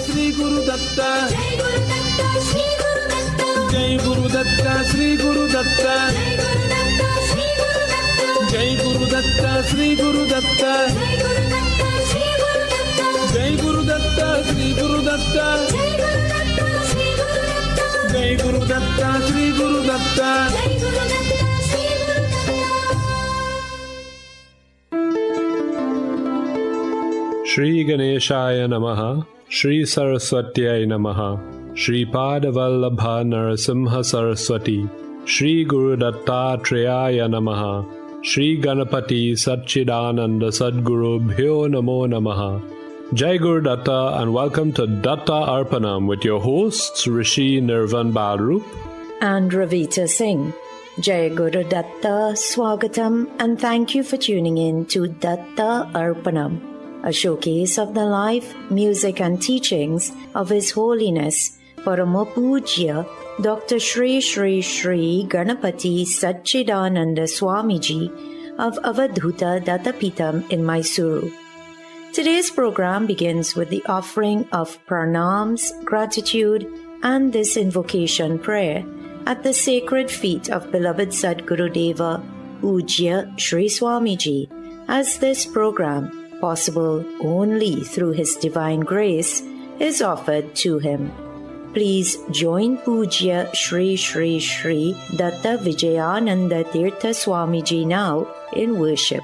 Sri Guru Datta. Jai Guru Datta Sri Guru Datta. Jai Guru Datta Sri Guru Datta. Jai Guru Datta Sri Guru Datta. Jai Guru Datta Sri Guru Datta. Shri Ganeshaya Namaha, Shri Saraswatyai Namaha, Shri Padavallabha Narasimha Saraswati, Shri Guru Dattatreya Namaha, Shri Ganapati Satchidananda Sadguru Bhyo Namo Namaha. Jai Guru Datta and welcome to Datta Arpanam with your hosts Rishi Nirvan Balrup and Ravita Singh. Jai Guru Datta, Swagatam, and thank you for tuning in to Datta Arpanam, a showcase of the life, music and teachings of His Holiness Parama Pujya Dr. Shri Shri Shri Ganapati Satchidananda Swamiji of Avadhuta Dattapitam in Mysuru. Today's program begins with the offering of pranams, gratitude, and this invocation prayer at the sacred feet of beloved Sadguru Deva Pujya Shri Swamiji, as this program, possible only through His divine grace, is offered to him. Please join Pujya Shri Shri Shri Datta Vijayananda Tirtha Swamiji now in worship.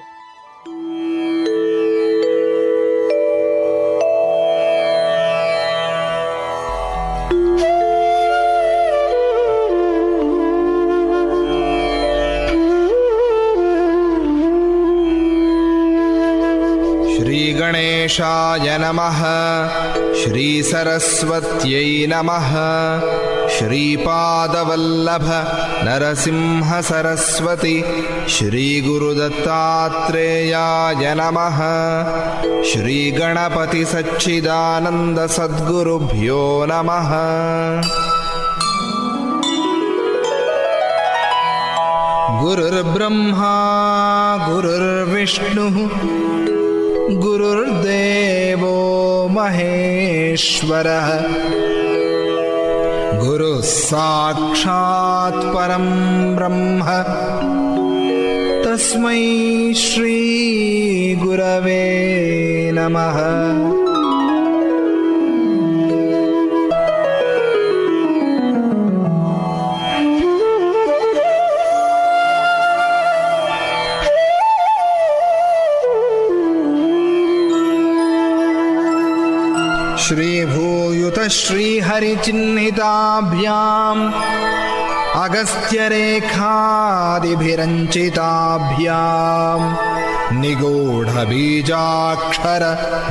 गणेशाय नमः, श्री सरस्वत्यै नमः, श्रीपादवल्लभ नरसिंह सरस्वती, श्री गुरुदत्तात्रेयाय नमः, श्री गणपति सच्चिदानंद सद्गुरुभ्यो नमः। गुरुर्ब्रह्मा गुरुर्विष्णुः गुरुर्देवो महेश्वरः, गुरुः साक्षात् परं ब्रह्म, तस्मै श्री गुरवे नमः। श्रीभूयुत श्रीहरिचिह्निताभ्याम् अगस्त्यरेखादिभिरञ्चिताभ्याम् निगूढबीजाक्षर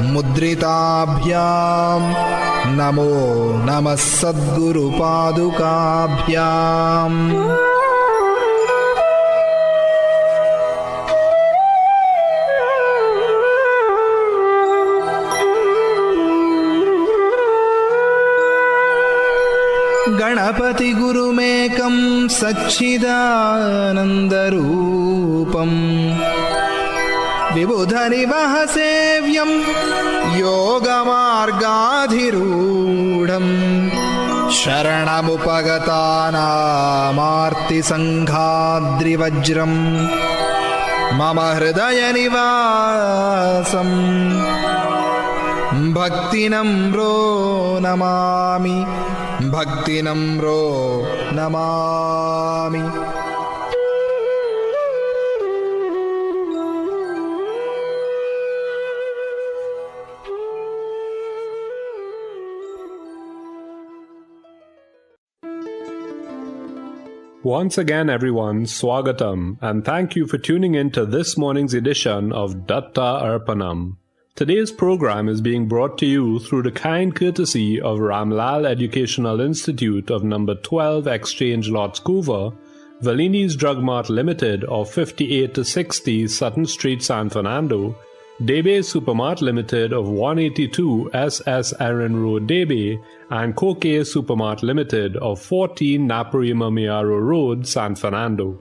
मुद्रिताभ्याम् नमो नमः सद्गुरुपादुकाभ्याम्। गणपति गुरुमेकं सच्चिदानन्दरूपम् विबुधनिवह सेव्यं योगमार्गाधिरूढम् शरणमुपगतानामार्तिसङ्घाद्रिवज्रम् मम हृदयनिवासम् भक्तिनम्रो Namami, भक्तिनम्रो Namami. Once again, everyone, Swagatam, and thank you for tuning in to this morning's edition of Datta Arpanam. Today's program is being brought to you through the kind courtesy of Ramlal Educational Institute of number 12 Exchange Lots Coover, Valini's Drug Mart Limited of 58 to 60 Sutton Street, San Fernando, Debe Supermart Limited of 182 SS Erin Road, Debe, and Koke Supermart Limited of 14 Naparima Miaro Road, San Fernando.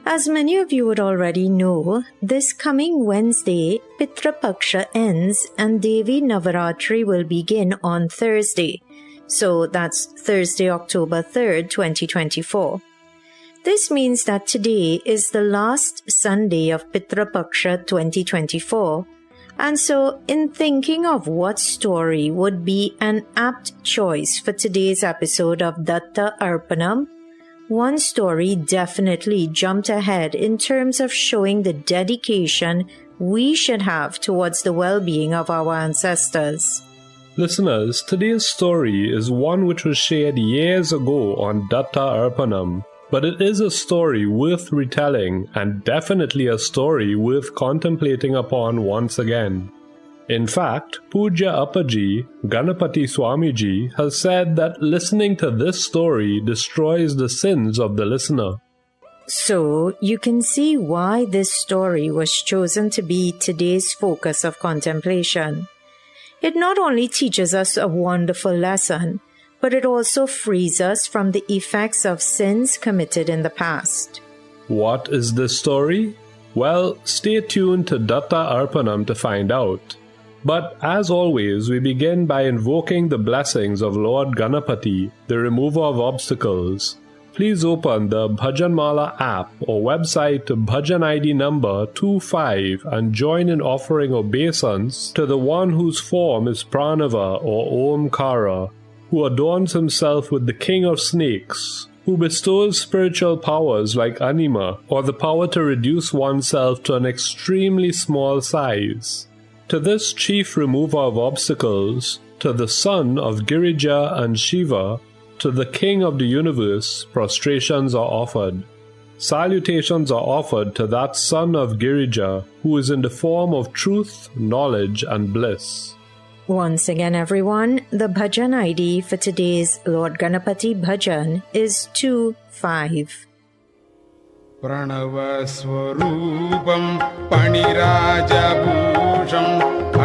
As many of you would already know, this coming Wednesday, Pitra Paksha ends and Devi Navaratri will begin on Thursday. So that's Thursday, October 3rd, 2024. This means that today is the last Sunday of Pitra Paksha 2024. And so, in thinking of what story would be an apt choice for today's episode of Datta Arpanam, one story definitely jumped ahead in terms of showing the dedication we should have towards the well-being of our ancestors. Listeners, today's story is one which was shared years ago on Datta Arpanam, but it is a story worth retelling and definitely a story worth contemplating upon once again. In fact, Pujya Appaji, Ganapati Swamiji, has said that listening to this story destroys the sins of the listener. So, you can see why this story was chosen to be today's focus of contemplation. It not only teaches us a wonderful lesson, but it also frees us from the effects of sins committed in the past. What is this story? Well, stay tuned to Datta Arpanam to find out. But as always, we begin by invoking the blessings of Lord Ganapati, the remover of obstacles. Please open the Bhajanmala app or website to Bhajan ID number 25 and join in offering obeisance to the one whose form is Pranava or Omkara, who adorns himself with the king of snakes, who bestows spiritual powers like Anima or the power to reduce oneself to an extremely small size. To this chief remover of obstacles, to the son of Girija and Shiva, to the king of the universe, prostrations are offered. Salutations are offered to that son of Girija, who is in the form of truth, knowledge, and bliss. Once again, everyone, the Bhajan ID for today's Lord Ganapati Bhajan is 25. प्रणवस्वरूपं पणिराजभूषं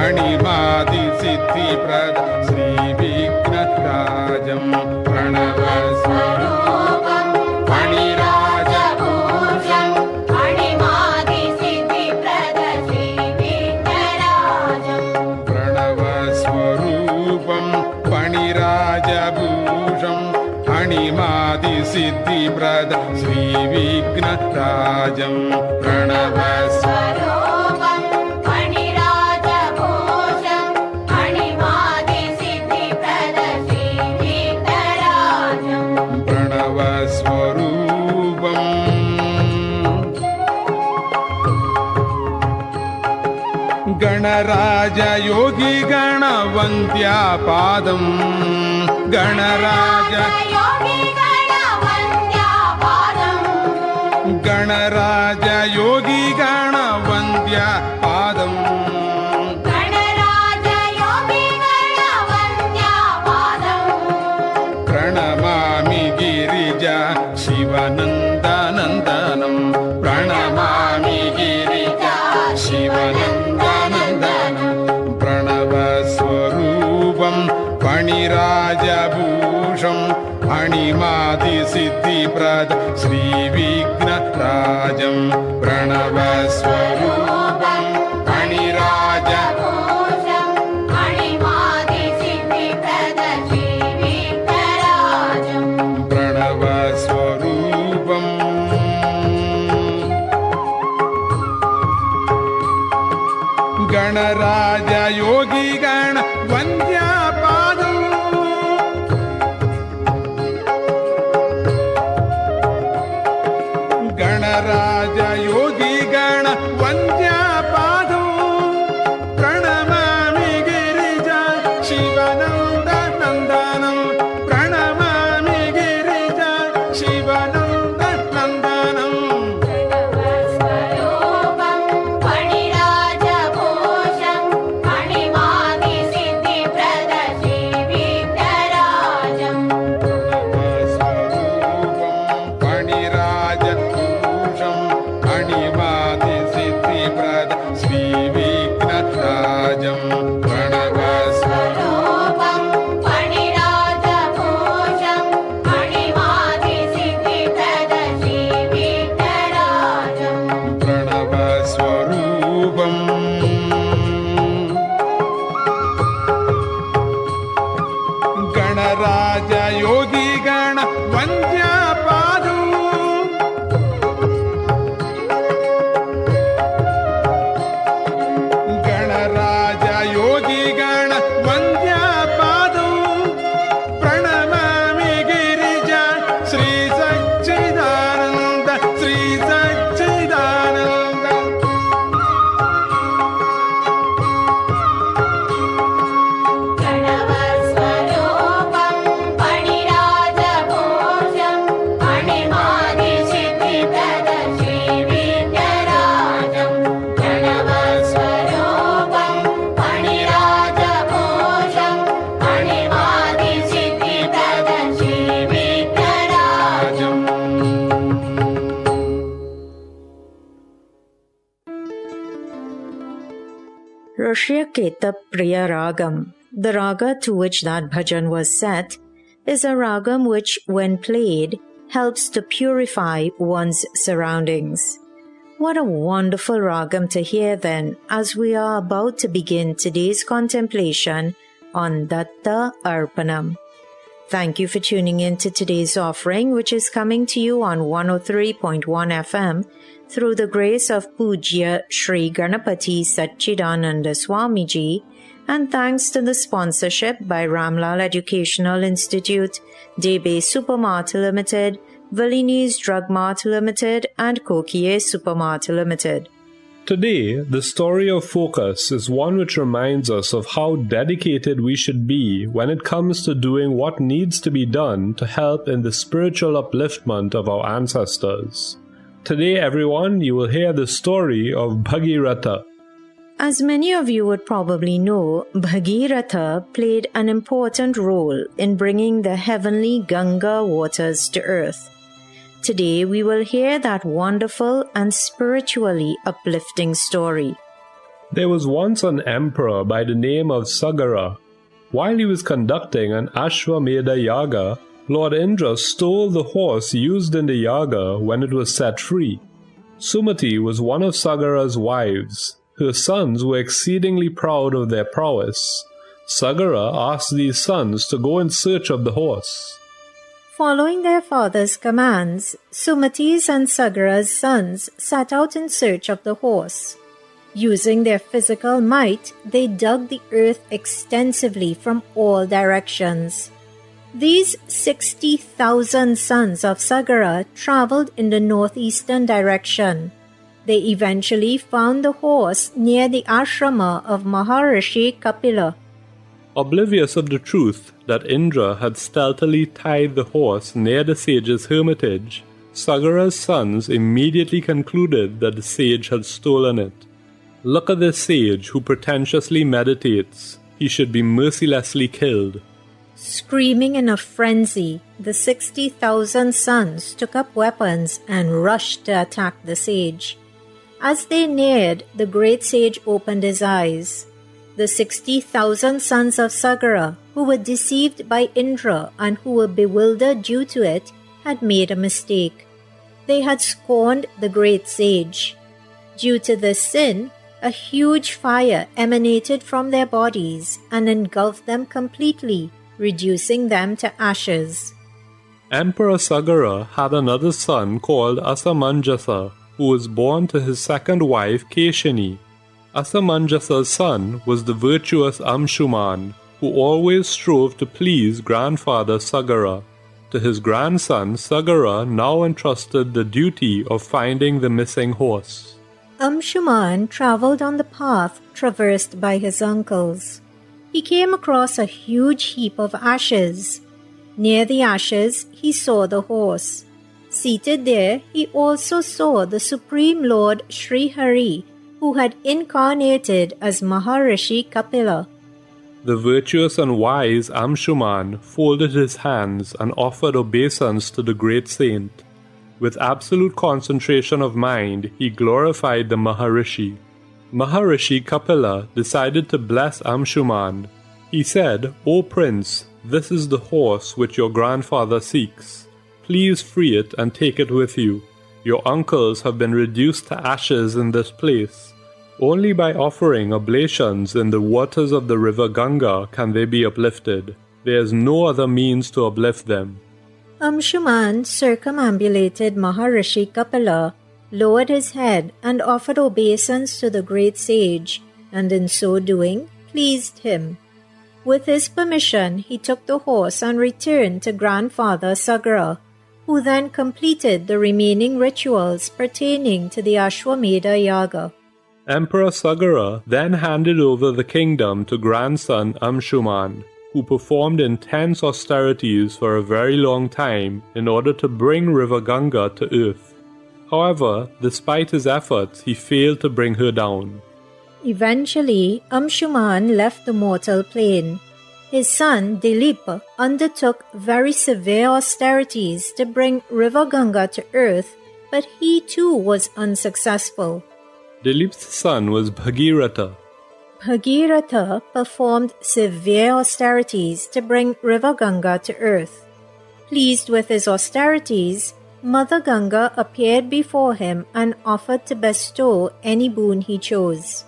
अणिमादिसिद्धिप्रद श्रीविघ्नराजं प्रणवस्वरूपं पणिराजभूषं अणिमादिसिद्धिप्रद श्रीविघ्नराजं प्रणवस्वरूपं पणिराजभूषं अणिमादिसिद्धिप्रद श्रीविघ्नराजं प्रणवस्वरूपं पणिराजभूषं अणिमादिसिद्धिप्रद श्रीविघ्नराजं प्रणवस्वरूपम् गणराज योगी गणवन्द्यापादं गणराज गणराज योगी गणवन्द्यापादं गणराज योगी गणवन्द्यापादं प्रणमामि गिरिजा शिवनन्दनन्दनं प्रणमामि गिरिजा शिवनन्दनन्दनं प्रणवस्वरूपं फणिराजभूषं अणिमादिसिद्धिप्रद श्रीविघ्नराजं प्रणवस्वरूपं फणिराजभूषं अणिमादिसिद्धिप्रद श्रीविघ्नराजं प्रणवस्वरूपम् गणराज योगी गणवन्द्यापादं गणराज योगी गणवन्द्यापादं Rishyaketa Priya Ragam, the raga to which that bhajan was set, is a ragam which, when played, helps to purify one's surroundings. What a wonderful ragam to hear then, as we are about to begin today's contemplation on Datta Arpanam. Thank you for tuning in to today's offering, which is coming to you on 103.1 FM through the grace of Pujya Sri Ganapati Satchidananda Swamiji, and thanks to the sponsorship by Ramlal Educational Institute, Debe Supermart Limited, Valini's Drug Mart Limited, and Kokie Supermart Limited. Today, the story of focus is one which reminds us of how dedicated we should be when it comes to doing what needs to be done to help in the spiritual upliftment of our ancestors. Today, everyone, you will hear the story of Bhagiratha. As many of you would probably know, Bhagiratha played an important role in bringing the heavenly Ganga waters to earth. Today we will hear that wonderful and spiritually uplifting story. There was once an emperor by the name of Sagara. While he was conducting an Ashwamedha Yaga, Lord Indra stole the horse used in the Yaga when it was set free. Sumati was one of Sagara's wives. Her sons were exceedingly proud of their prowess. Sagara asked these sons to go in search of the horse. Following their father's commands, Sumati's and Sagara's sons set out in search of the horse. Using their physical might, they dug the earth extensively from all directions. These 60,000 sons of Sagara traveled in the northeastern direction. They eventually found the horse near the ashrama of Maharishi Kapila. Oblivious of the truth that Indra had stealthily tied the horse near the sage's hermitage, Sagara's sons immediately concluded that the sage had stolen it. Look at this sage who pretentiously meditates. He should be mercilessly killed. Screaming in a frenzy, the 60,000 sons took up weapons and rushed to attack the sage. As they neared, the great sage opened his eyes. The 60,000 sons of Sagara, who were deceived by Indra and who were bewildered due to it, had made a mistake. They had scorned the great sage. Due to this sin, a huge fire emanated from their bodies and engulfed them completely, reducing them to ashes. Emperor Sagara had another son called Asamanjasa, who was born to his second wife Keshini. Asamanjasa's son was the virtuous Amshuman, who always strove to please grandfather Sagara. To his grandson Sagara now entrusted the duty of finding the missing horse. Amshuman travelled on the path traversed by his uncles. He came across a huge heap of ashes. Near the ashes, he saw the horse. Seated there, he also saw the Supreme Lord Sri Hari, who had incarnated as Maharishi Kapila. The virtuous and wise Amshuman folded his hands and offered obeisance to the great saint. With absolute concentration of mind, he glorified the Maharishi. Maharishi Kapila decided to bless Amshuman. He said, "O Prince, this is the horse which your grandfather seeks. Please free it and take it with you. Your uncles have been reduced to ashes in this place. Only by offering oblations in the waters of the river Ganga can they be uplifted. There is no other means to uplift them." Amshuman circumambulated Maharishi Kapila, lowered his head and offered obeisance to the great sage, and in so doing, pleased him. With his permission, he took the horse and returned to grandfather Sagara, who then completed the remaining rituals pertaining to the Ashwamedha Yaga. Emperor Sagara then handed over the kingdom to grandson Amshuman, who performed intense austerities for a very long time in order to bring River Ganga to earth. However, despite his efforts, he failed to bring her down. Eventually, Amshuman left the mortal plane. His son Dilip undertook very severe austerities to bring River Ganga to earth, but he too was unsuccessful. Dilip's son was Bhagiratha. Bhagirath performed severe austerities to bring River Ganga to earth. Pleased with his austerities, Mother Ganga appeared before him and offered to bestow any boon he chose.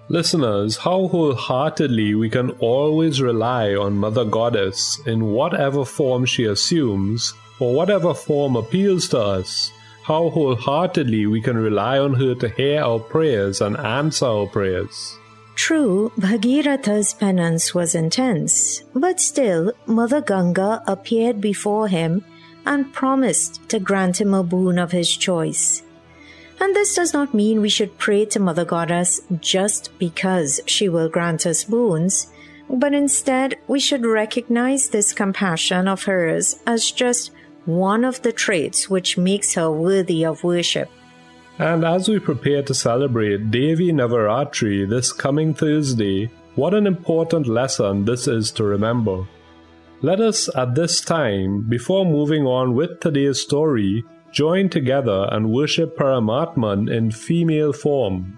Listeners, how wholeheartedly we can always rely on Mother Goddess in whatever form she assumes, or whatever form appeals to us. How wholeheartedly we can rely on her to hear our prayers and answer our prayers. True, Bhagiratha's penance was intense, but still Mother Ganga appeared before him and promised to grant him a boon of his choice. And this does not mean we should pray to Mother Goddess just because she will grant us boons, but instead we should recognize this compassion of hers as just one of the traits which makes her worthy of worship. And as we prepare to celebrate Devi Navaratri this coming Thursday, what an important lesson this is to remember. Let us at this time, before moving on with today's story, join together and worship Paramatman in female form.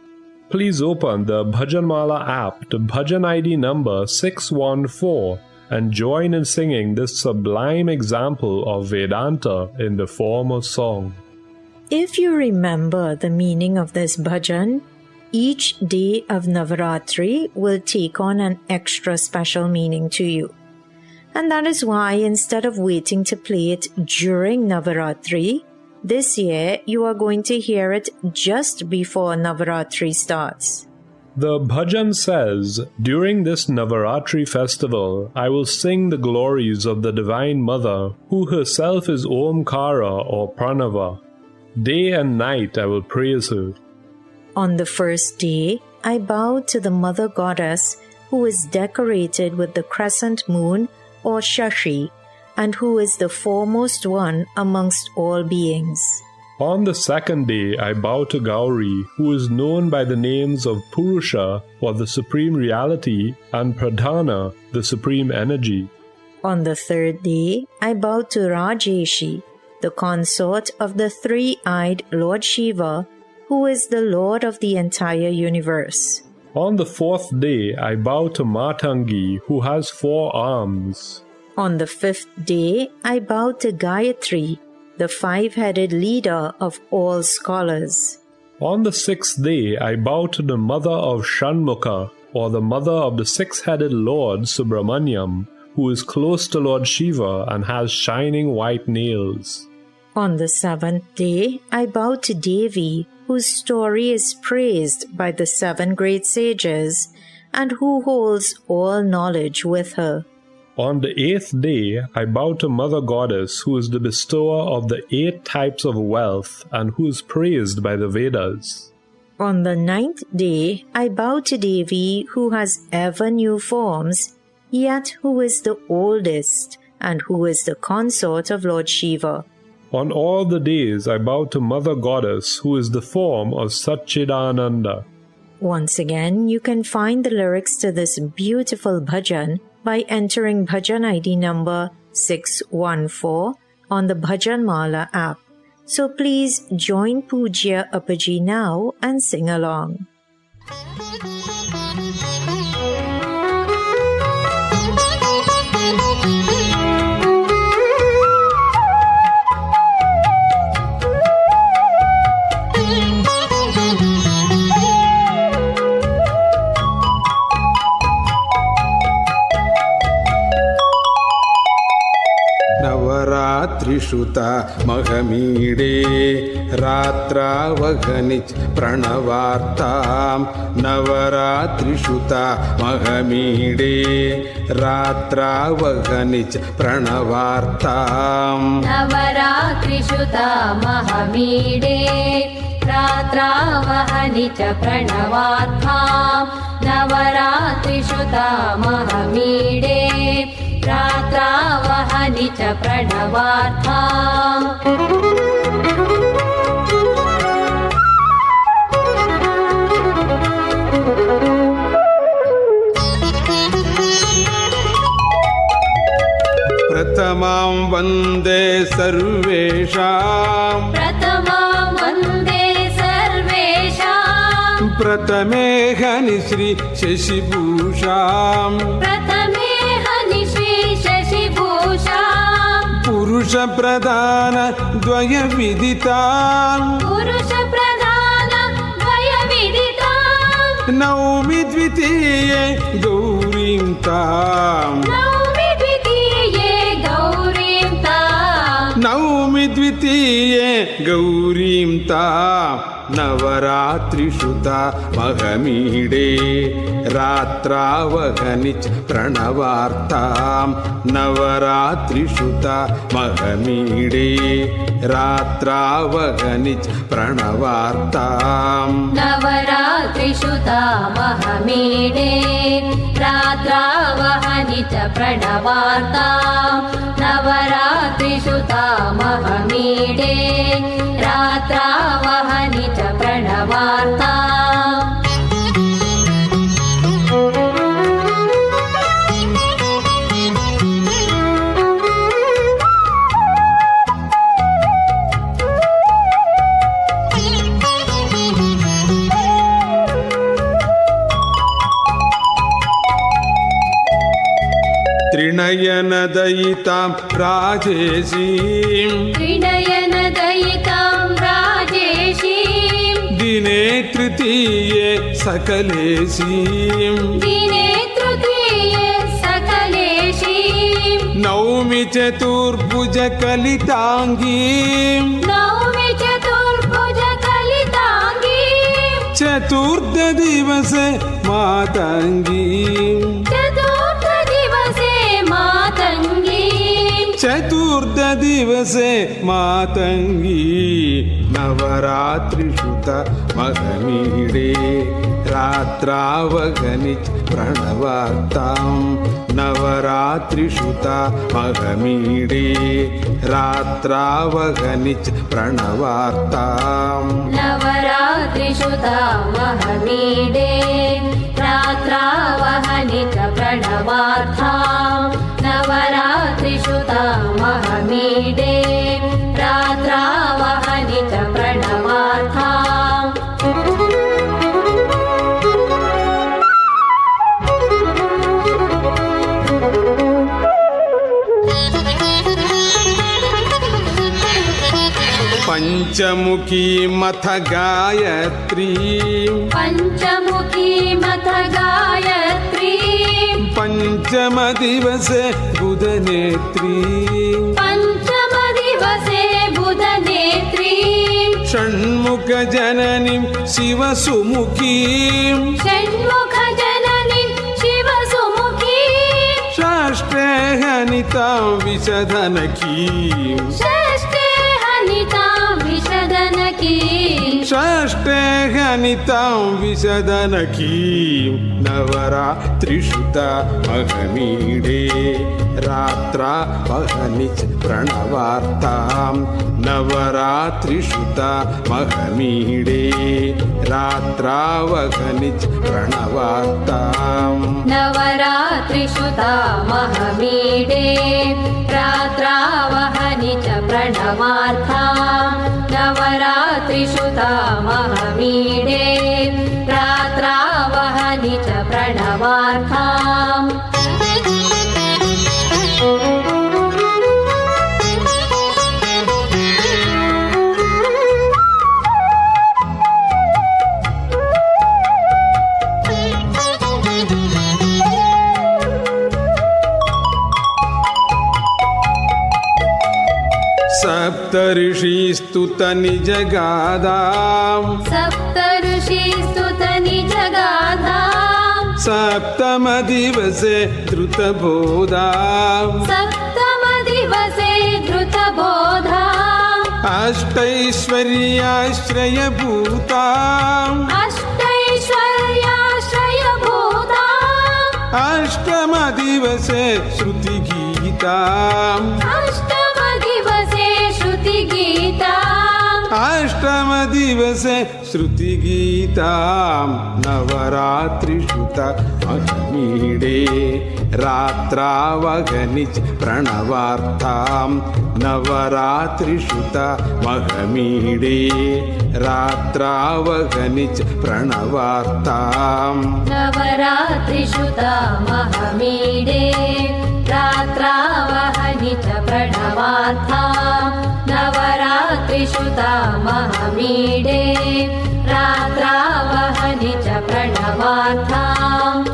Please open the Bhajanmala app to Bhajan ID number 614 and join in singing this sublime example of Vedanta in the form of song. If you remember the meaning of this bhajan, each day of Navaratri will take on an extra special meaning to you. And that is why instead of waiting to play it during Navaratri, this year you are going to hear it just before Navaratri starts. The bhajan says, during this Navaratri festival, I will sing the glories of the Divine Mother, who herself is Omkara or Pranava. Day and night I will praise her. On the first day, I bow to the Mother Goddess, who is decorated with the crescent moon or Shashi, and who is the foremost one amongst all beings. On the second day, I bow to Gauri, who is known by the names of Purusha, or the Supreme Reality, and Pradhana, the Supreme Energy. On the third day, I bow to Rajeshi, the consort of the three-eyed Lord Shiva, who is the Lord of the entire universe. On the fourth day, I bow to Matangi, who has 4 arms. On the fifth day, I bow to Gayatri, the 5-headed leader of all scholars. On the sixth day, I bow to the mother of Shanmukha, or the mother of the 6-headed Lord Subramanyam, who is close to Lord Shiva and has shining white nails. On the seventh day, I bow to Devi, whose story is praised by the 7 great sages, and who holds all knowledge with her. On the 8th day, I bow to Mother Goddess, who is the bestower of the 8 types of wealth and who is praised by the Vedas. On the 9th day, I bow to Devi, who has ever new forms, yet who is the oldest and who is the consort of Lord Shiva. On all the days, I bow to Mother Goddess, who is the form of Satchidananda. Once again, you can find the lyrics to this beautiful bhajan by entering Bhajan ID number 614 on the Bhajanmala app. So please join Pujya Appaji now and sing along. त्रिषुता महमीडे रात्रावहनिच प्रणवार्तां नवरात्रिषुता महमीडे रात्रावहनिच प्रणवार्तां नवरात्रिषुता महमीडे रात्रावहनिच प्रणवार्तां नवरात्रिषुता महमीडे रात्रावहनि च प्रणवार्थाम् प्रथमां वन्दे सर्वेषां प्रथमां वन्दे सर्वेषां प्रथमे हनिश्री शशिभूषां प्रथमे हनिश्री शशिभूषां पुरुषप्रधान द्वयविदितां पुरुषप्रधान द्वयविदितां नौमि द्वितीये गौरीं ताम् नौमि द्वितीये गौरीं तां नौमि द्वितीये गौरीं ताम् नवरात्रिषुता महमीडे रात्रावहनिच प्रणवार्तां नवरात्रिषुता महमीडे रात्रावहनिच प्रणवार्तां नवरात्रिषुता महमीडे रात्रावहनि च प्रणवार्तां नवरात्रिषुता महमीडे रात्रावहनि च प्रणवार्ताम् त्रिनयनदयितां राजेशीं त्रिनयनदयितां राजेशीं दिने तृतीये सकलेशीं दिने तृतीये सकलेशीं नौमि चतुर्भुजकलिताङ्गीं नौमि चतुर्भुजकलिताङ्गीं चतुर्थदिवसे मातङ्गीं चतुर्थदिवसे मातङ्गीं चतुर्थदिवसे मातङ्गी नवरात्रिषुत महमीडे रात्रावगनिच प्रणवार्तां नवरात्रिषुत महमीडे रात्रावगनिच प्रणवार्तां नवरात्रिषुता महमीडे रात्रावहनि च प्रणवार्तां नवरात्रिषुता महमीडे रात्रावहनि च प्रणवार्ताम् पंचमुखी मथ गायत्री पंचमुखी मथ गायत्री पंचमदिवसे बुधनेत्री पंचमदिवसे बुधनेत्री षण्मुखजननीं शिवसुमुखीं षण्मुखजननीं शिवसुमुखीं षष्ठे हनितां विशदनकीं षष्ठे हनितां विशदनकीं षष्ठे हनितां विशदनकीं नवरात्रिषुता महमीडे रात्रावहनिच प्रणवार्तां नवरात्रिषुता महमीडे रात्रावहनिच प्रणवार्तां नवरात्रिषुता महमीडे रात्रावहनि च प्रणवार्तां नवरात्रिषुता महमीडे रात्रावहनि च प्रणवार्ताम् सप्तऋषिस्तुत निजगादां सप्तऋषिस्तुत निजगादां सप्तमदिवसे धृतबोधां सप्तमदिवसे धृतबोधाम् अष्टैश्वर्याश्रयभूताम् अष्टैश्वर्याश्रयभूताम् अष्टमदिवसे श्रुतिगीताम् अष्टमदिवसे श्रुतिगीताम् अष्टमदिवसे श्रुतिगीतां नवरात्रिषुत अग्मीडे रात्रावगनिच प्रणवार्थां नवरात्रिषुत महमीडे रात्रावगनिच प्रणवार्थां नवरात्रिषुता महमीडे रात्रावहनि च प्रणवार्थां नवरात्रिषुता महमीडे रात्रावहनि च प्रणवार्थाम्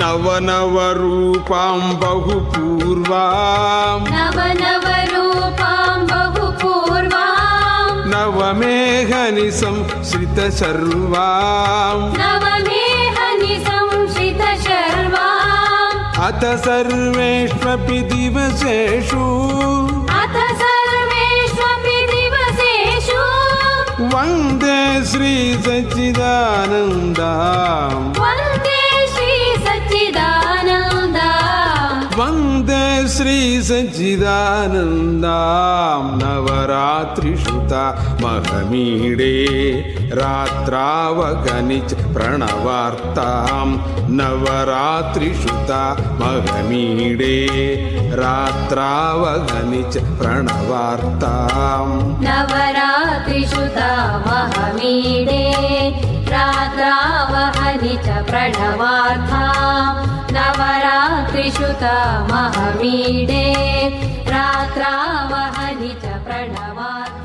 नवनवरूपां बहुपूर्वां नवनवरूपां बहुपूर्वां नवमेघनिशं श्रितशर्वां नवमेहनि संश्रितशर्वाम् अथ सर्वेष्वपि दिवसेषु अथ सर्वेष्वपि दिवसेषु वन्दे श्रीसच्चिदानन्दाम् वन्दे श्रीसच्चिदानन्दाम् वन्दे श्रीसच्चिदानन्दां नवरात्रिषुता महमीडे रात्रावगनिच प्रणवार्तां नवरात्रिषुता महमीडे रात्रावगनिच प्रणवार्ताम् नवरात्रिषुता महमीडे रात्रावहनि च प्रणवार्थां नवरात्रिषुता महमीडे रात्रावहनि च प्रणवार्थाम्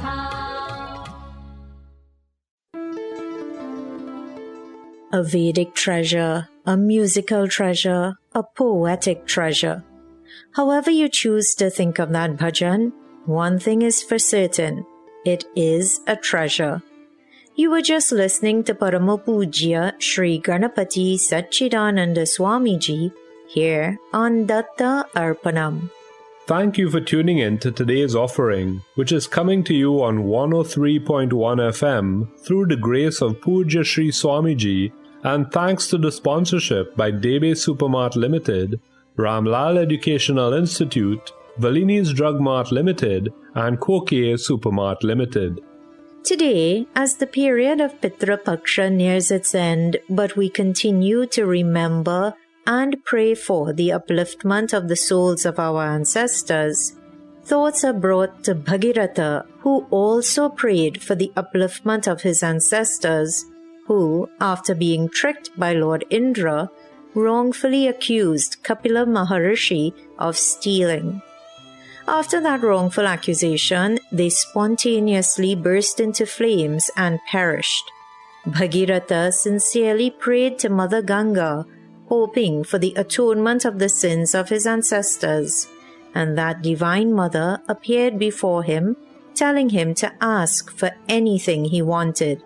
A Vedic treasure, a musical treasure, a poetic treasure. However you choose to think of that bhajan, one thing is for certain, it is a treasure. You were just listening to Parama Pujya Sri Ganapati Satchidananda Swamiji here on Datta Arpanam. Thank you for tuning in to today's offering, which is coming to you on 103.1 FM through the grace of Pujya Sri Swamiji, and thanks to the sponsorship by Debe Supermart Limited, Ramlal Educational Institute, Valini's Drug Mart Limited, and Koke Supermart Limited. Today, as the period of Pitra Paksha nears its end, but we continue to remember and pray for the upliftment of the souls of our ancestors, thoughts are brought to Bhagirath, who also prayed for the upliftment of his ancestors, who, after being tricked by Lord Indra, wrongfully accused Kapila Maharishi of stealing. After that wrongful accusation, they spontaneously burst into flames and perished. Bhagirath sincerely prayed to Mother Ganga, hoping for the atonement of the sins of his ancestors, and that Divine Mother appeared before him, telling him to ask for anything he wanted.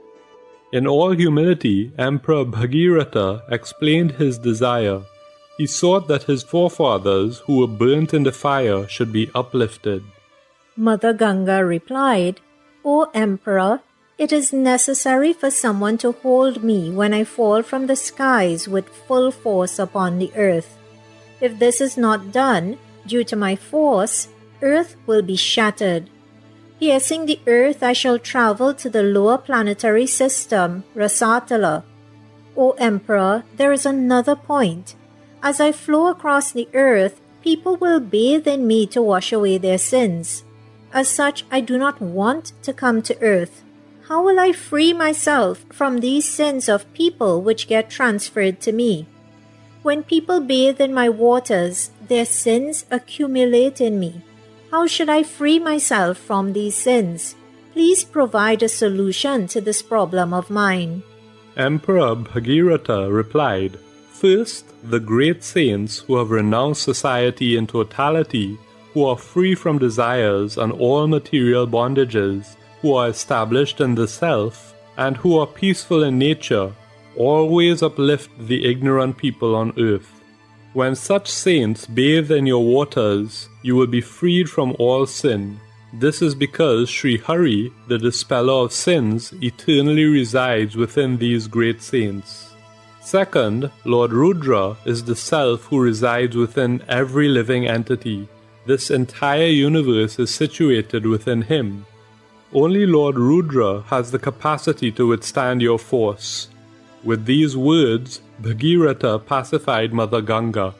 In all humility, Emperor Bhagiratha explained his desire. He sought that his forefathers who were burnt in the fire should be uplifted. Mother Ganga replied, O Emperor, it is necessary for someone to hold me when I fall from the skies with full force upon the earth. If this is not done, due to my force, earth will be shattered. Piercing the earth, I shall travel to the lower planetary system, Rasatala. O Emperor, there is another point. As I flow across the earth, people will bathe in me to wash away their sins. As such, I do not want to come to earth. How will I free myself from these sins of people which get transferred to me? When people bathe in my waters, their sins accumulate in me. How should I free myself from these sins? Please provide a solution to this problem of mine. Emperor Bhagiratha replied, First, the great saints who have renounced society in totality, who are free from desires and all material bondages, who are established in the self, and who are peaceful in nature, always uplift the ignorant people on earth. When such saints bathe in your waters, you will be freed from all sin. This is because Sri Hari, the dispeller of sins, eternally resides within these great saints. Second, Lord Rudra is the self who resides within every living entity. This entire universe is situated within him. Only Lord Rudra has the capacity to withstand your force. With these words, Bhagirath pacified Mother Ganga.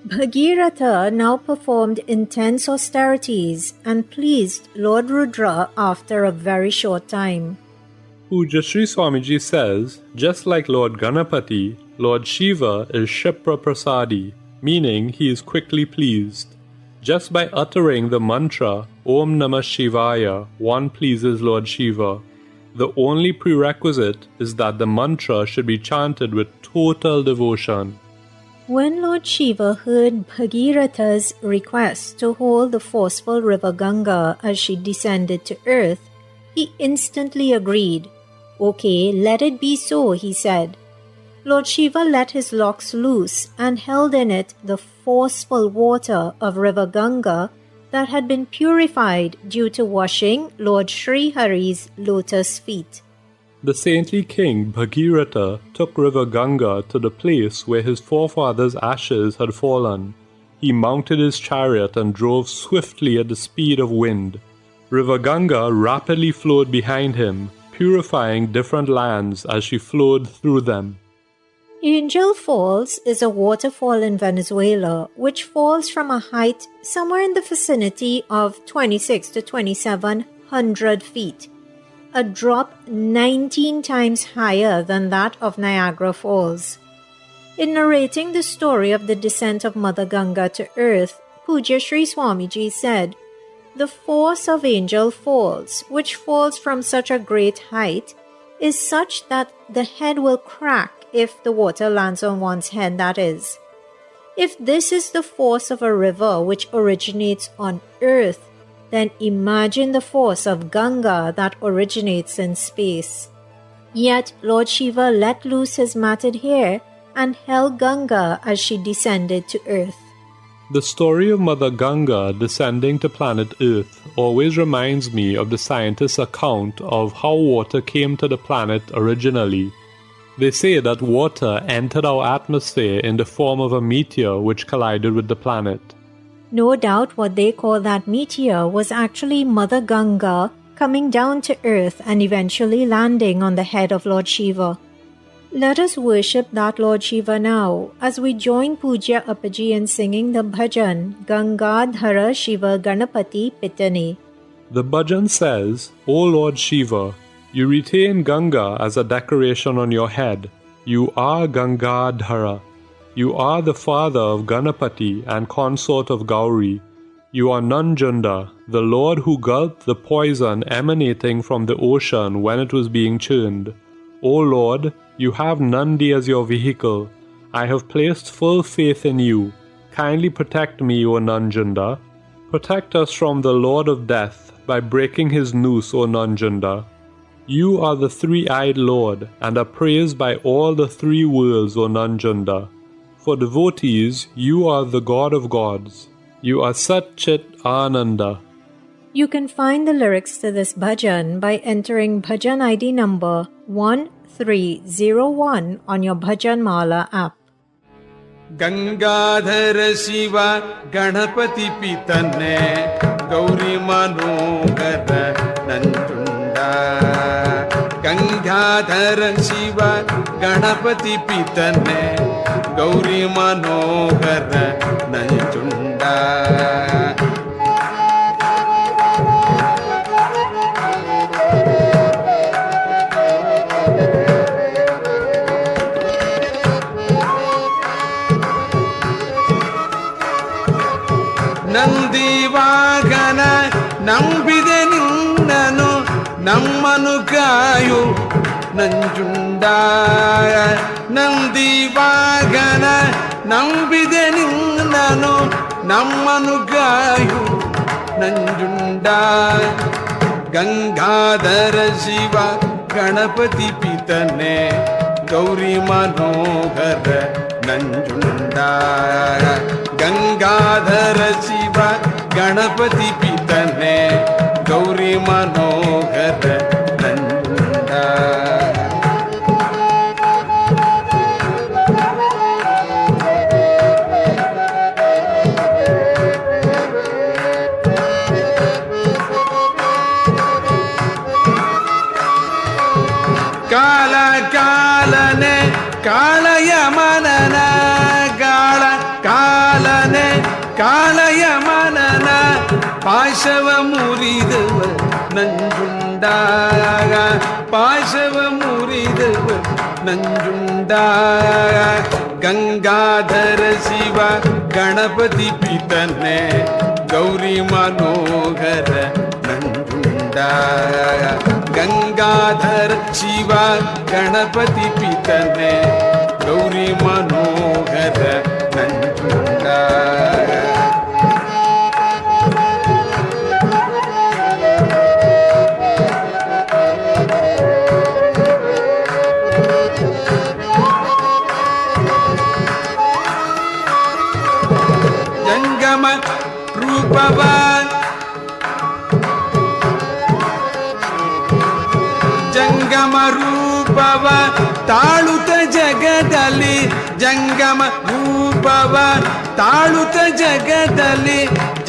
Bhagirath now performed intense austerities and pleased Lord Rudra after a very short time. Pujya Sri Swamiji says, just like Lord Ganapati, Lord Shiva is Shipra Prasadi, meaning he is quickly pleased. Just by uttering the mantra Om Namah Shivaya, one pleases Lord Shiva. The only prerequisite is that the mantra should be chanted with total devotion. When Lord Shiva heard Bhagirath's request to hold the forceful river Ganga as she descended to earth, he instantly agreed. Okay, let it be so, he said. Lord Shiva let his locks loose and held in it the forceful water of river Ganga that had been purified due to washing Lord Sri Hari's lotus feet. The saintly king Bhagirath took river Ganga to the place where his forefathers' ashes had fallen. He mounted his chariot and drove swiftly at the speed of wind. River Ganga rapidly flowed behind him, purifying different lands as she flowed through them. Angel Falls is a waterfall in Venezuela which falls from a height somewhere in the vicinity of 26 to 2700 feet, a drop 19 times higher than that of Niagara Falls. In narrating the story of the descent of Mother Ganga to earth, Pujya Sri Swamiji said, "The force of Angel Falls, which falls from such a great height, is such that the head will crack if the water lands on one's head, that is. If this is the force of a river which originates on earth, then imagine the force of Ganga that originates in space." Yet Lord Shiva let loose his matted hair and held Ganga as she descended to earth. The story of Mother Ganga descending to planet Earth always reminds me of the scientists' account of how water came to the planet originally. They say that water entered our atmosphere in the form of a meteor which collided with the planet. No doubt what they call that meteor was actually Mother Ganga coming down to earth and eventually landing on the head of Lord Shiva. Let us worship that Lord Shiva now as we join Pujya Appaji in singing the bhajan Gangadhara Shiva Ganapati Pitane. The bhajan says, O Lord Shiva, you retain Ganga as a decoration on your head. You are Gangadhara. You are the father of Ganapati and consort of Gauri. You are Nanjunda, the Lord who gulped the poison emanating from the ocean when it was being churned. O Lord, you have Nandi as your vehicle. I have placed full faith in you. Kindly protect me, O Nanjunda. Protect us from the Lord of Death by breaking his noose, O Nanjunda. You are the three-eyed Lord and are praised by all the three worlds, O Nanjunda. For devotees, you are the God of gods. You are Sat Chit Ananda. You can find the lyrics to this bhajan by entering bhajan ID number 1301 on your Bhajan Mala app. Gangadhara Shiva Ganapati Pitane Gauri Manohara Nanjunda. Gangadhara Shiva Ganapati Pitane Gauri Manohara Nanjunda. ನಂದಿವಾಗನ ನಂಬಿದೆ ನಿನ್ನನು ನಮ್ಮನು ಕಾಯು ನಂಜುಂಡ. ನಂದಿವಾಗನ ನಂಬಿದೆ ನಿನ್ನನು ನಮ್ಮನು ಕಾಯು ನಂಜುಂಡ. ಗಂಗಾಧರ ಶಿವ ಗಣಪತಿ ಪಿತನೆ ಗೌರಿ ಮನೋಹರ ನಂಜುಂಡ. ಗಂಗಾಧರ ಶಿವ ಗಣಪತಿ ಪಿತನೆ ಮನೋಹರ ನಂಜುಂಡ. ಕಾಲ ಕಾಲನೆ ಕಾಳಯ ಮನನ ಗಾಳ ಕಾಲನೆ ಕಾಳಯ ಮನನ ಪಾಶವ ಮುರಿದವ ನಂಜುಂಡ. ಪಾಶವ ಮುರಿದವ ನಂಜುಂಡ. ಗಂಗಾಧರ ಶಿವ ಗಣಪತಿ ಪಿತನೆ ಗೌರಿ ಮನೋಹರ ನಂಜುಂಡ. ಗಂಗಾಧರ ಶಿವ ಗಣಪತಿ ಪಿತನೆ ಗೌರಿ ಮನೋಹರ ನಂಜುಂಡ. ಜಂಗಮ ರೂಪವ ಜಂಗಮ ರೂಪವ ತಾಳುತ್ತ ಜಗದಲ್ಲಿ. ಜಂಗಮ ರೂಪವ ತಾಳುತ್ತ ಜಗದಲ್ಲಿ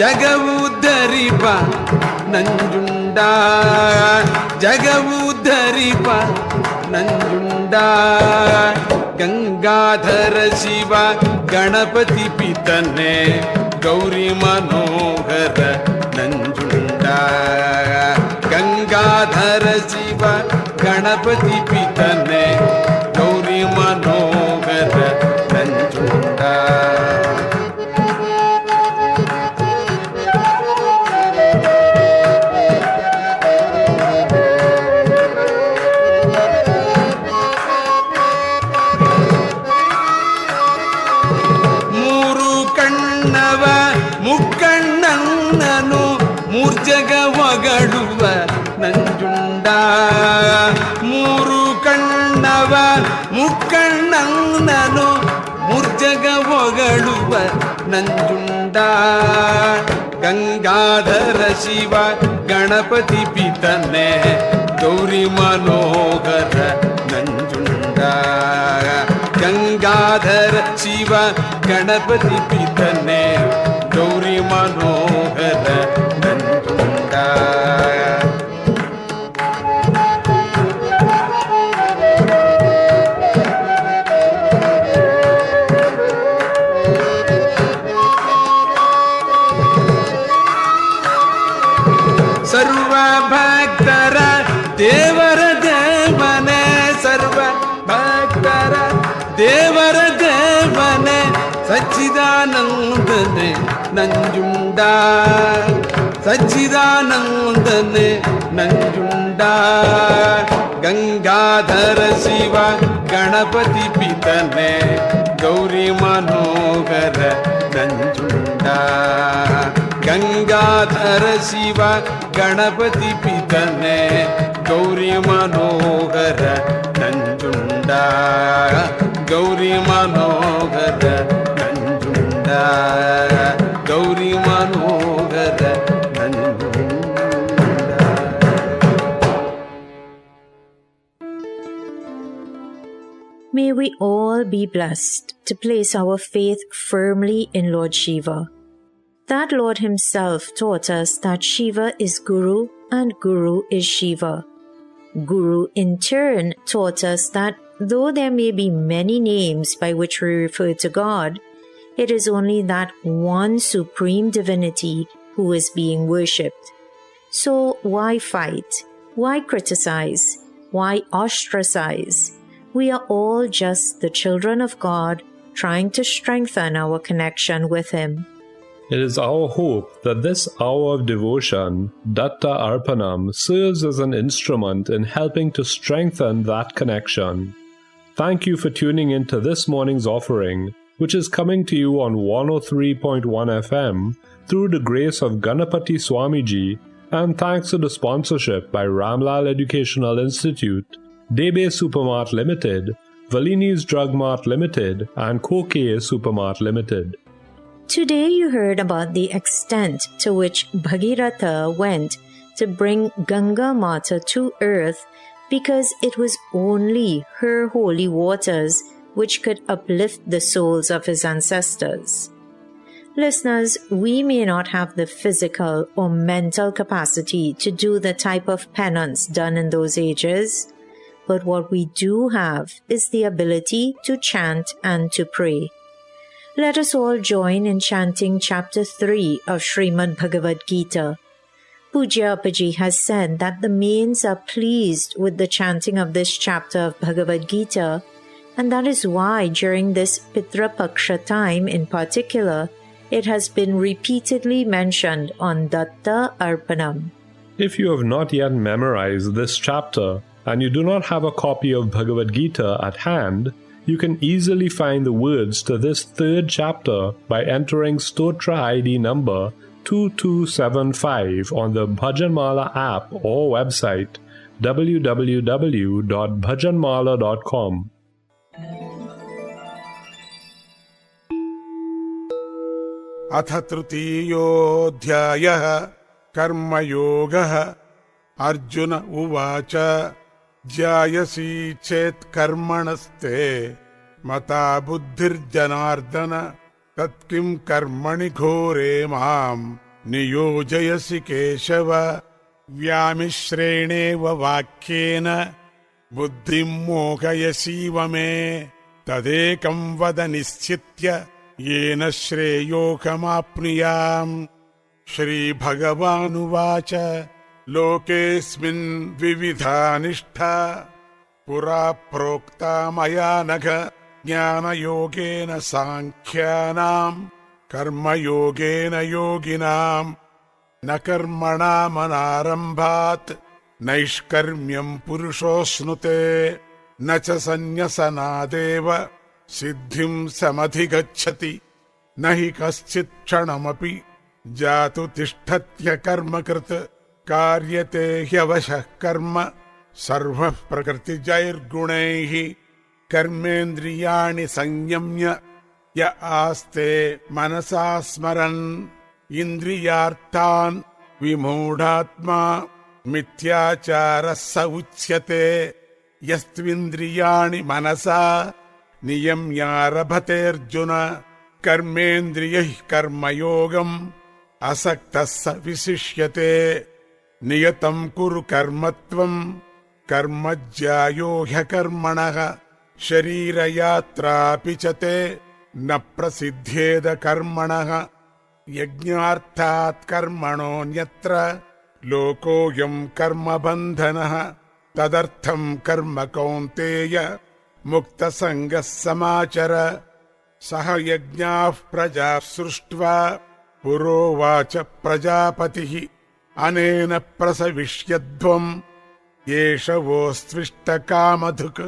ಜಗವು ಧರಿಪ ನಂಜುಂಡ. ಜಗವು ಧರಿಪ ನಂಜುಂಡ. ಗಂಗಾಧರ ಶಿವ ಗಣಪತಿ ಪಿತನೆ ಗೌರಿ ಮನೋಹರ ನಂಜುಂಡ. ಗಂಗಾಧರ ಶಿವ ಗಣಪತಿ ಪಿತನೆ ಗೌರಿ ಮನೋಹರ ನಂಜುಂಡ. ಮೂರು ಕಣ್ಣವ ಮುಕ್ಕಣ್ಣನನು ಮೂರ್ಜಗ ಒಗಳುವ ನಂಜುಂಡ. ಮೂರು ಕಣ್ಣವ ಮುಕ್ಕಣ್ಣನನು ಮೂರ್ಜಗ ಒಗಳುವ ನಂಜುಂಡ. ಗಂಗಾಧರ ಶಿವ ಗಣಪತಿ ಪಿತನೆ ಗೌರಿ ಮನೋಹರ ನಂಜುಂಡ. ಗಂಗಾಧರ ಶಿವ ಗಣಪತಿ ಪಿತನೆ ಗೌರಿ ಮನೋಹರ ನಂಜುಂಡ. ಸರ್ವ ಭಕ್ತರ ದೇವರ ದೇವನೇ. ಸರ್ವ ಭಕ್ತರ ದೇವರ ದೇವನೇ ಸಚ್ಚಿದಾನಂದನೆ ನಂಜುಂಡ. ಸಚ್ಚಿದಾನಂದನೆ ನಂಜುಂಡ. ಗಂಗಾಧರ ಶಿವ ಗಣಪತಿ ಪಿತನೆ ಗೌರಿ ಮನೋಹರ ನಂಜುಂಡ. ಗಂಗಾಧರ ಶಿವ ಗಣಪತಿ ಪಿತನೆ ಗೌರಿ ಮನೋಹರ ನಂಜುಂಡ. ಗೌರಿ ಮನೋಹರ ನಂಜುಂಡ. ಗೌರಿ ಮನೋಹರ Nanjunda. May we all be blessed to place our faith firmly in Lord Shiva. That Lord himself taught us that Shiva is Guru and Guru is Shiva. Guru in turn taught us that though there may be many names by which we refer to God, it is only that one supreme divinity who is being worshipped. So why fight? Why criticize? Why ostracize? We are all just the children of God trying to strengthen our connection with Him. It is our hope that this hour of devotion, Datta Arpanam, serves as an instrument in helping to strengthen that connection. Thank you for tuning in to this morning's offering, which is coming to you on 103.1 FM through the grace of Ganapati Swamiji, and thanks to the sponsorship by Ramlal Educational Institute, Debe Supermart Limited, Valini's Drug Mart Limited, and Koke Supermart Limited. Today you heard about the extent to which Bhagirath went to bring Ganga Mata to earth because it was only her holy waters which could uplift the souls of his ancestors. Listeners, we may not have the physical or mental capacity to do the type of penance done in those ages, but what we do have is the ability to chant and to pray. Let us all join in chanting chapter 3 of Srimad Bhagavad Gita. Pujya Appaji has said that the mains are pleased with the chanting of this chapter of Bhagavad Gita, and that is why during this Pitra Paksha time in particular, it has been repeatedly mentioned on Datta Arpanam. If you have not yet memorized this chapter and you do not have a copy of Bhagavad Gita at hand, you can easily find the words to this third chapter by entering Stotra ID number 2275 on the Bhajanmala app or website www.bhajanmala.com. अथ तृतीयोऽध्यायः कर्मयोगः। अर्जुन उवाच ज्यायसि चेत् कर्मणस्ते मता बुद्धिर्जनार्दन तत्किं कर्मणि घोरे मां नियोजयसि केशव। व्यामिश्रेणेव वाक्येन बुद्धिं मोहयसीव मे तदेकं वद निश्चित्य येन श्रेयोऽहमाप्नुयाम्। श्रीभगवानुवाच लोकेऽस्मिन् विविधा निष्ठा पुरा प्रोक्ता मया नघ ज्ञानयोगेन साङ्ख्यानाम् कर्मयोगेन योगिनाम् न कर्मणामनारम्भात् नैष्कर्म्यम् पुरुषोऽश्नुते न च सन्न्यसनादेव सिद्धिं समधिगच्छति न हि कश्चित् क्षणमपि जातु तिष्ठत्य कर्मकृत् कार्यते ह्यवशः कर्म सर्वः प्रकृतिजैर्गुणैः। कर्मेन्द्रियाणि संयम्य य आस्ते मनसा स्मरन् इन्द्रियार्थान् विमूढात्मा मिथ्याचारः स उच्यते। यस्त्विन्द्रियाणि मनसा नियम्यारभतेऽर्जुन कर्मेन्द्रियैः कर्मयोगम् असक्तः स विशिष्यते। नियतं कुरु कर्मत्वम् कर्म ज्यायो ह्यकर्मणः शरीरयात्रापि च ते न प्रसिद्ध्येद कर्मणः। यज्ञार्थात् कर्मणोऽन्यत्र लोकोऽयम् कर्मबन्धनः तदर्थं कर्म कौन्तेय मुक्तसङ्गः समाचर। सह यज्ञाः प्रजाः सृष्ट्वा पुरोवाच प्रजापतिः अनेन प्रसविष्यध्वम् एष वोऽस्त्विष्टकामधुक्।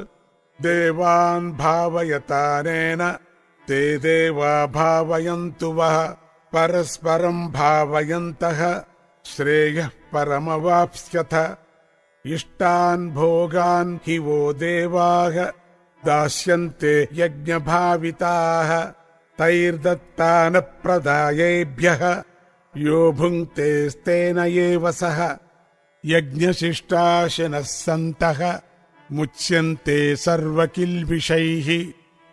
देवान् भावयतानेन ते देवा भावयन्तु वः परस्परम् भावयन्तः श्रेयः परमवाप्स्यथ। इष्टान् भोगान् हि वो देवाः दास्यन्ते यज्ञभाविताः तैर्दत्तानप्रदायेभ्यः यो भुङ्क्तेस्तेन एव सः। यज्ञशिष्टाशिनः सन्तः मुच्यन्ते सर्वकिल्बिषैः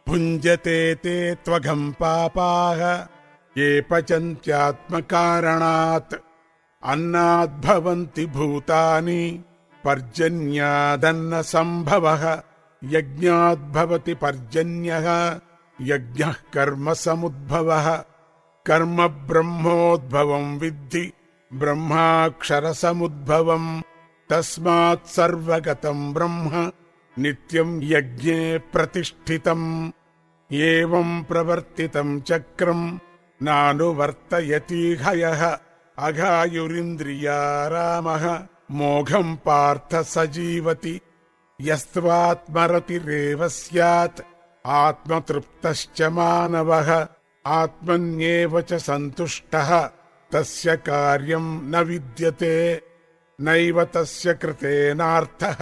भुञ्जते ते त्वघम् पापाः ये पचन्त्यात्मकारणात्। अन्नाद्भवन्ति भूतानि पर्जन्यादन्न सम्भवः यज्ञाद्भवति पर्जन्यः यज्ञः कर्म समुद्भवः। कर्म ब्रह्मोद्भवम् विद्धि ब्रह्माक्षरसमुद्भवम् तस्मात् सर्वगतम् ब्रह्म नित्यम् यज्ञे प्रतिष्ठितम्। एवम् प्रवर्तितम् चक्रम् नानुवर्तयति हयः अघायुरिन्द्रियारामः मोघम् पार्थ स जीवति। यस्त्वात्मरतिरेव स्यात् आत्मतृप्तश्च मानवः आत्मन्येव च सन्तुष्टः तस्य कार्यम् न विद्यते। नैव तस्य कृतेनार्थः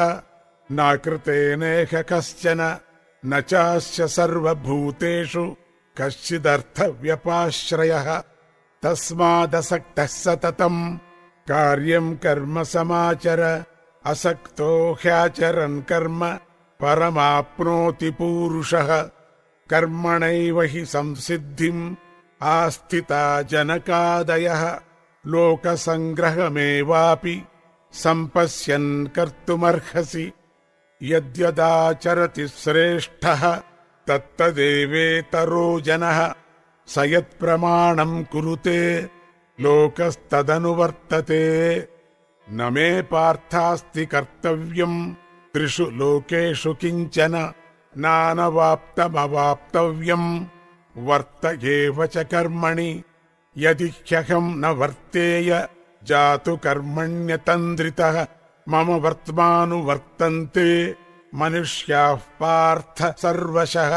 न कृतेनेह कश्चन न चास्य सर्वभूतेषु कश्चिदर्थव्यपाश्रयः। तस्मादसक्तः सततम् कार्यं कर्म समाचर असक्तो ह्याचरन् कर्म परमाप्नोति पूरुषः कर्मणैव हि संसिद्धिम् आस्थिता जनकादयः लोकसङ्ग्रहमेवापि सम्पश्यन् कर्तुमर्हसि यद्यदाचरति श्रेष्ठः तत्तदेवेतरो जनः स यत्प्रमाणम् कुरुते लोकस्तदनुवर्तते न मे पार्थास्ति कर्तव्यम् त्रिषु लोकेषु किञ्चन नानवाप्तमवाप्तव्यम् वर्त एव च कर्मणि यदि ह्यहम् न वर्तेय जातु कर्मण्यतन्द्रितः मम वर्त्मानुवर्तन्ते मनुष्याः पार्थ सर्वशः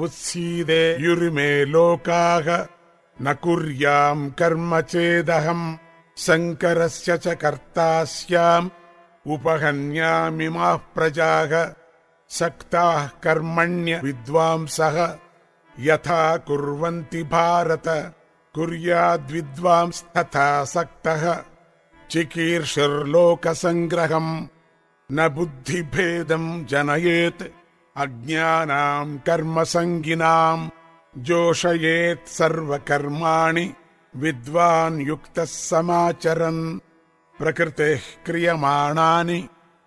उत्सीदेयुर्मे लोकाः न कुर्याम् कर्म चेदहम् शङ्करस्य च कर्ता स्याम् उपहन्यामिमाः प्रजाः सक्ताः कर्मण्य विद्वांसः यथा कुर्वन्ति भारत कुर्याद्विद्वांस्तथा सक्तः चिकीर्षुर्लोकसङ्ग्रहम् न बुद्धिभेदम् जनयेत् अज्ञानाम् कर्मसङ्गिनाम् जोषयेत् सर्वकर्माणि विद्वान् युक्तः समाचरन् प्रकृतेः क्रियमाणानि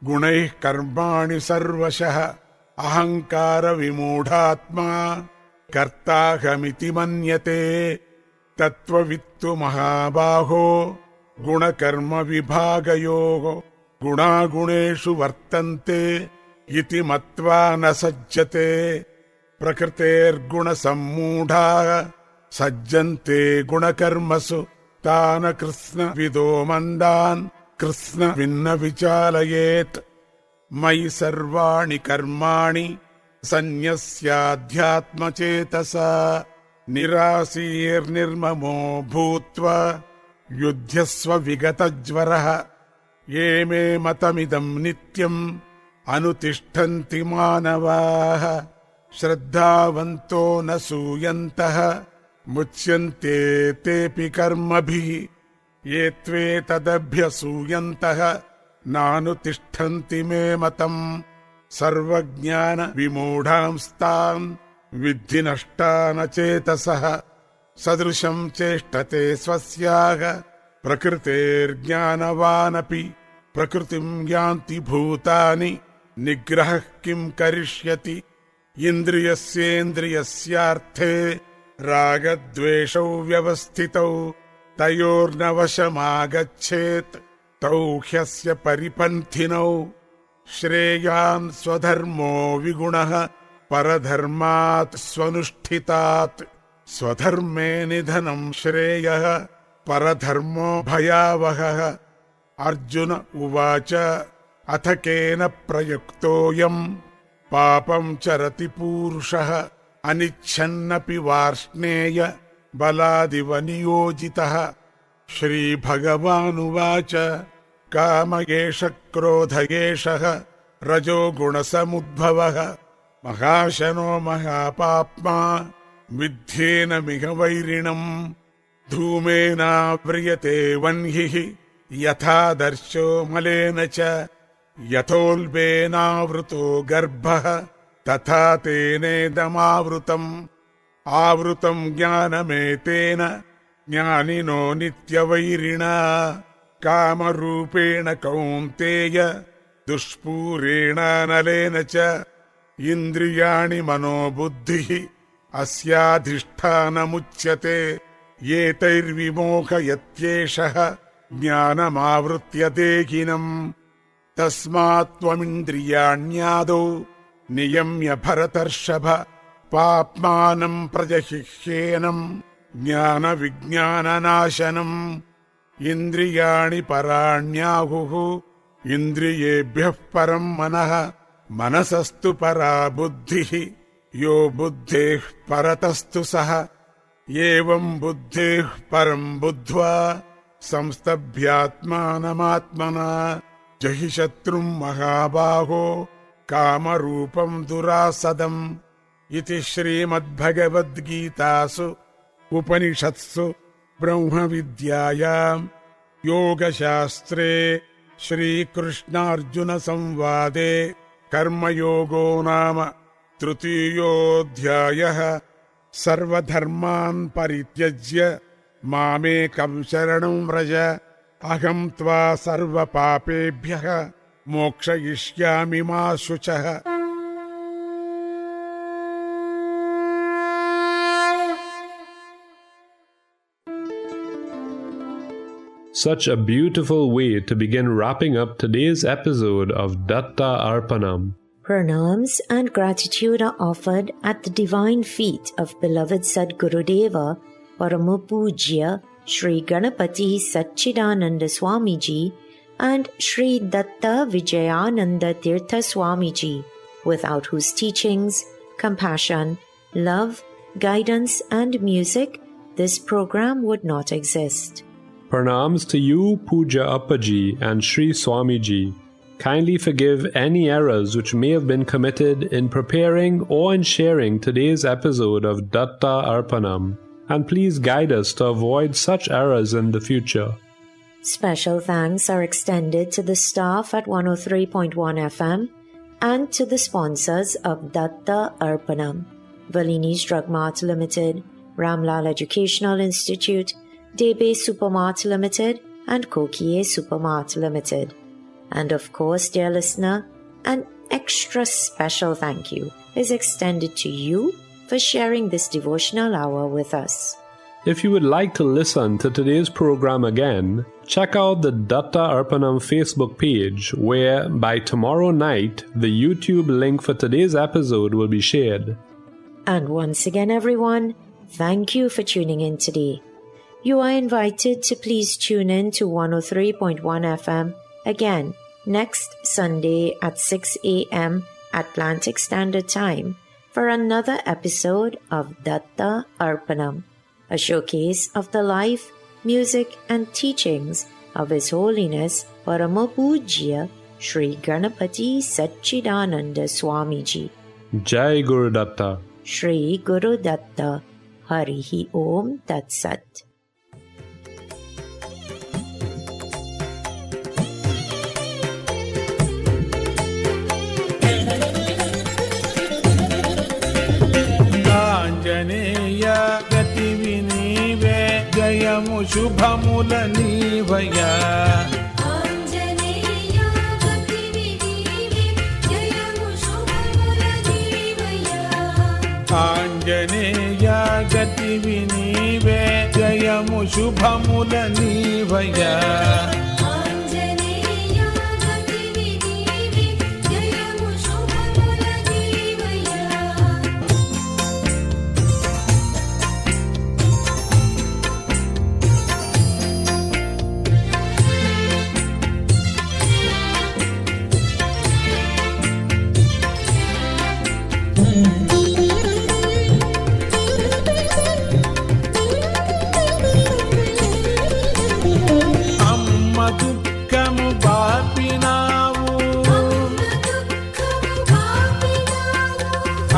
गुणैः कर्माणि सर्वशः अहङ्कारविमूढात्मा कर्ताहमिति मन्यते तत्त्ववित्तु महाबाहो गुणकर्मविभागयोः गुणागुणेषु वर्तन्ते इति मत्वा न सज्जते प्रकृतेर्गुणसम्मूढाः सज्जन्ते गुणकर्मसु तान् कृत्स्नविदो मन्दान् कृत्स्नविन्न विचालयेत् मयि सर्वाणि कर्माणि सन्न्यस्याध्यात्मचेतसा निराशीर्निर्ममो भूत्वा युध्यस्व विगतज्वरः ये मे मतमिदम् नित्यम् अनुतिष्ठन्ति मानवाः श्रद्धावन्तो न सूयन्तः मुच्यन्ते तेऽपि कर्मभिः ये त्वेतदभ्यसूयन्तः नानुतिष्ठन्ति मे मतम् सर्वज्ञानविमूढांस्तान् विद्धि नष्टानचेतसः सदृशम् चेष्टते स्वस्याः प्रकृतेर्ज्ञानवानपि प्रकृतिम् यान्ति भूतानि निग्रहः किम् करिष्यति इन्द्रियस्येन्द्रियस्यार्थे रागद्वेषौ व्यवस्थितौ तयोर्न वशमागच्छेत् तौ ह्यस्य परिपन्थिनौ श्रेयान् स्वधर्मो विगुणः परधर्मात् स्वनुष्ठितात् स्वधर्मे निधनम् श्रेयः परधर्मो भयावहः अर्जुन उवाच अथ केन प्रयुक्तोऽयम् पापम् चरति पूरुषः अनिच्छन्नपि वार्ष्णेय बलादिव नियोजितः श्रीभगवानुवाच काम एष क्रोध एषः रजो गुणसमुद्भवः महाशनो महापाप्मा विद्धेनमिह वैरिणम् धूमेनाव्रियते वह्निः यथादर्शो मलेन च यथोल्बेनावृतो गर्भः तथा तेनेदमावृतम् आवृतम् ज्ञानमेतेन ज्ञानिनो नित्यवैरिणा कामरूपेण कौन्तेय दुष्पूरेणानलेन च इन्द्रियाणि मनोबुद्धिः अस्याधिष्ठानमुच्यते एतैर्विमोहयत्येषः ज्ञानमावृत्य देहिनम् तस्मात् त्वमिन्द्रियाण्यादौ नियम्य भरतर्षभ पाप्मानम् प्रजहिह्येनम् ज्ञानविज्ञाननाशनम् इन्द्रियाणि पराण्याहुः इन्द्रियेभ्यः परम् मनः मनसस्तु परा बुद्धिः यो बुद्धेः परतस्तु सः एवम् बुद्धेः परम् बुद्ध्वा संस्तभ्यात्मानमात्मना जहि शत्रुम् महाबाहो कामरूपम् दुरासदम् इति श्रीमद्भगवद्गीतासु उपनिषत्सु ब्रह्मविद्यायाम् योगशास्त्रे श्रीकृष्णार्जुनसंवादे कर्मयोगो नाम तृतीयोऽध्यायः। सर्वधर्मान् परित्यज्य मामेकं शरणं व्रज अहं त्वा सर्वपापेभ्यः मोक्षयिष्यामि मा शुचः। Such a beautiful way to begin wrapping up today's episode of Datta Arpanam. Pranams and gratitude are offered at the divine feet of beloved Sadgurudeva, Paramapujya Sri Ganapati Satchidananda Swamiji and Sri Datta Vijayananda Tirtha Swamiji, without whose teachings, compassion, love, guidance and music, this program would not exist. Pranams to you, Puja Appaji and Sri Swamiji. Kindly forgive any errors which may have been committed in preparing or in sharing today's episode of Datta Arpanam, and please guide us to avoid such errors in the future. Special thanks are extended to the staff at 103.1 FM and to the sponsors of Datta Arpanam: Valini's Drug Mart Limited, Ramlal Educational Institute, Debe Supermart Limited and Kokie Supermart Limited. And of course, dear listener, an extra special thank you is extended to you for sharing this devotional hour with us. If you would like to listen to today's program again, check out the Datta Arpanam Facebook page, where by tomorrow night the YouTube link for today's episode will be shared. And once again, everyone, thank you for tuning in today. You are invited to please tune in to 103.1 FM again next Sunday at 6 a.m. Atlantic Standard Time for another episode of Datta Arpanam, a showcase of the life, music and teachings of His Holiness Paramapujya Sri Ganapati Satchidananda Swamiji. Jai Guru Datta. Shri Guru Datta. Harihi Om Tat Sat. Anjaneya గతివి నీవే జయము శుభముల నీవయ్యా. ఆంజనేయ గతివి నీవే జయము శుభముల నీవయ్యా. ఆంజనేయ గతివి నీవే జయము శుభముల నీవయ్యా. ఆంజనేయ గతివి నీవే జయము శుభముల నీవయ్యా. అమ్మ దుఃఖము బాపినావు, దుఃఖము పాపినావు,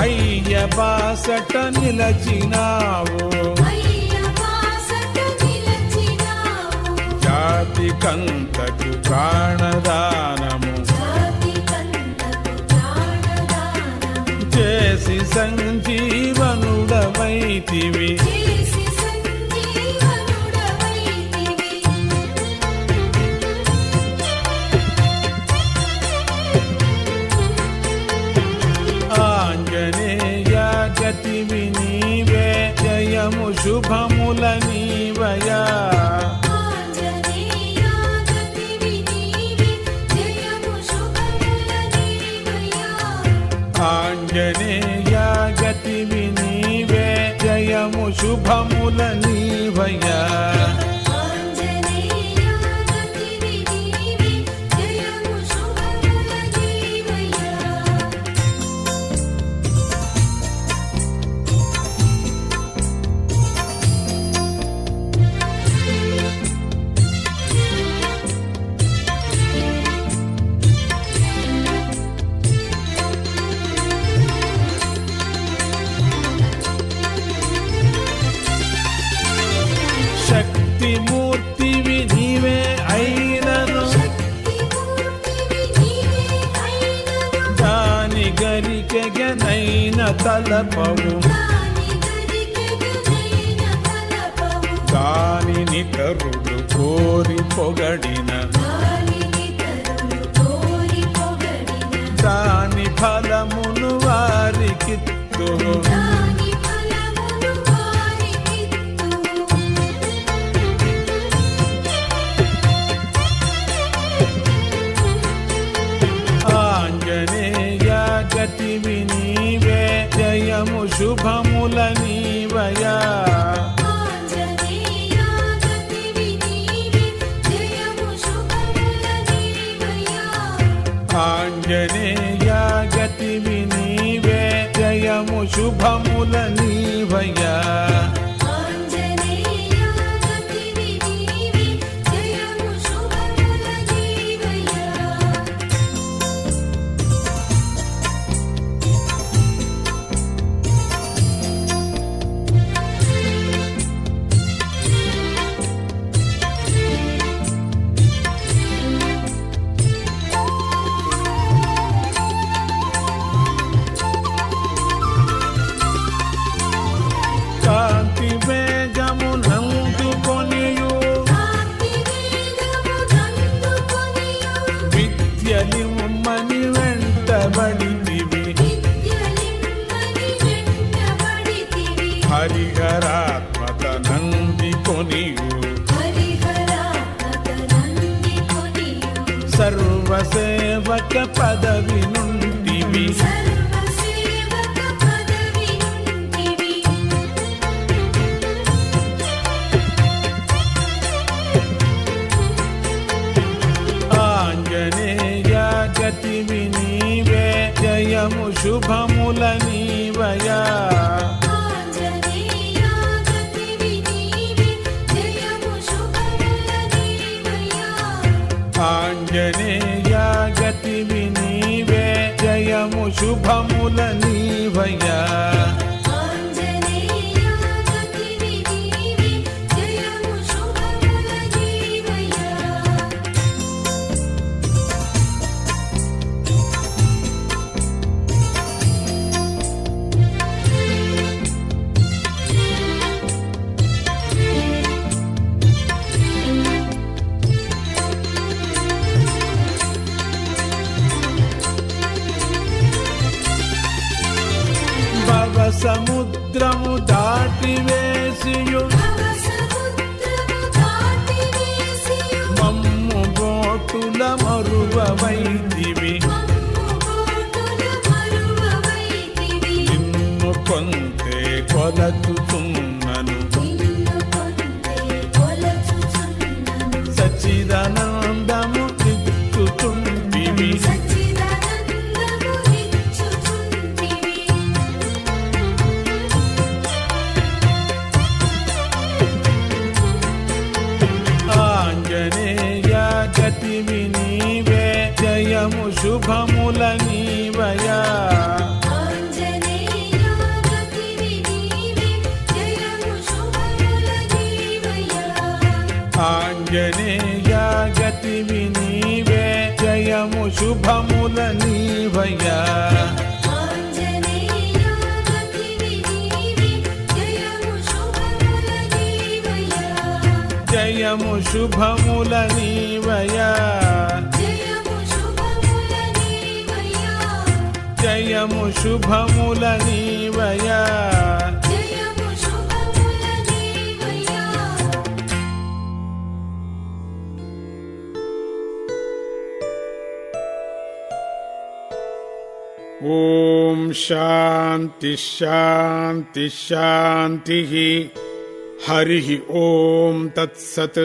అయ్య బాసట నిలచినావు. అయ్య బాసట నిలచినావు. జాతికంతకు ప్రాణదానము జాతికంతకు ప్రాణదానము చేసి సంజీవనుడవైతివి. చేసి సంజీవనుడవైతివి. ఆంజనేయ గతివి నీవే జయము శుభముల నీవయా. ఆంజనేయ గతివి నీవే జయము శుభముల నీవయ్యా. ఆంజనేయ గతివి నీవే జయము శుభముల నీవయా. ఆంజనేయ గతివి నీవే జయము శుభముల నీవయ్యా. గరికెగ నైన తలపవు దానిని తరుడు కోరి పొగడిన దాని ఫలమును వారికిత్తు ఆంజనేయ గతివి నీవే జయము శుభముల నీవయా ఆంజనేయ గతివి నీవే జయము శుభముల నీవయా కాంతి వేగము నందుకొనియు విద్యలిమ్మని వెంటబడితివి హరిహరాత్మక నందికొనియు సర్వసేవక పదవి నుండివి ఆంజనేయ గతివి నీవే జయము శుభముల నీవయా ఆంజనేయ గతివి నీవే జయము శుభముల నీవయా భవ సముద్రము దాటి వేసియు మమ్ము బోటుల మరువవైదివి నిన్ను కొంతే కొలచుచున్నను సచ్చిదానందము ఇచ్చుచుంటివి ఆంజనేయ గతివి నీవే జయము శుభముల నీవయా ఆంజనేయ గతివి నీవే జయము శుభముల నీవయా జయము శుభముల నీవయా జయము శుభముల నీవయా ఓం శాంతి శాంతి శాంతి హరి ఓం తత్సత్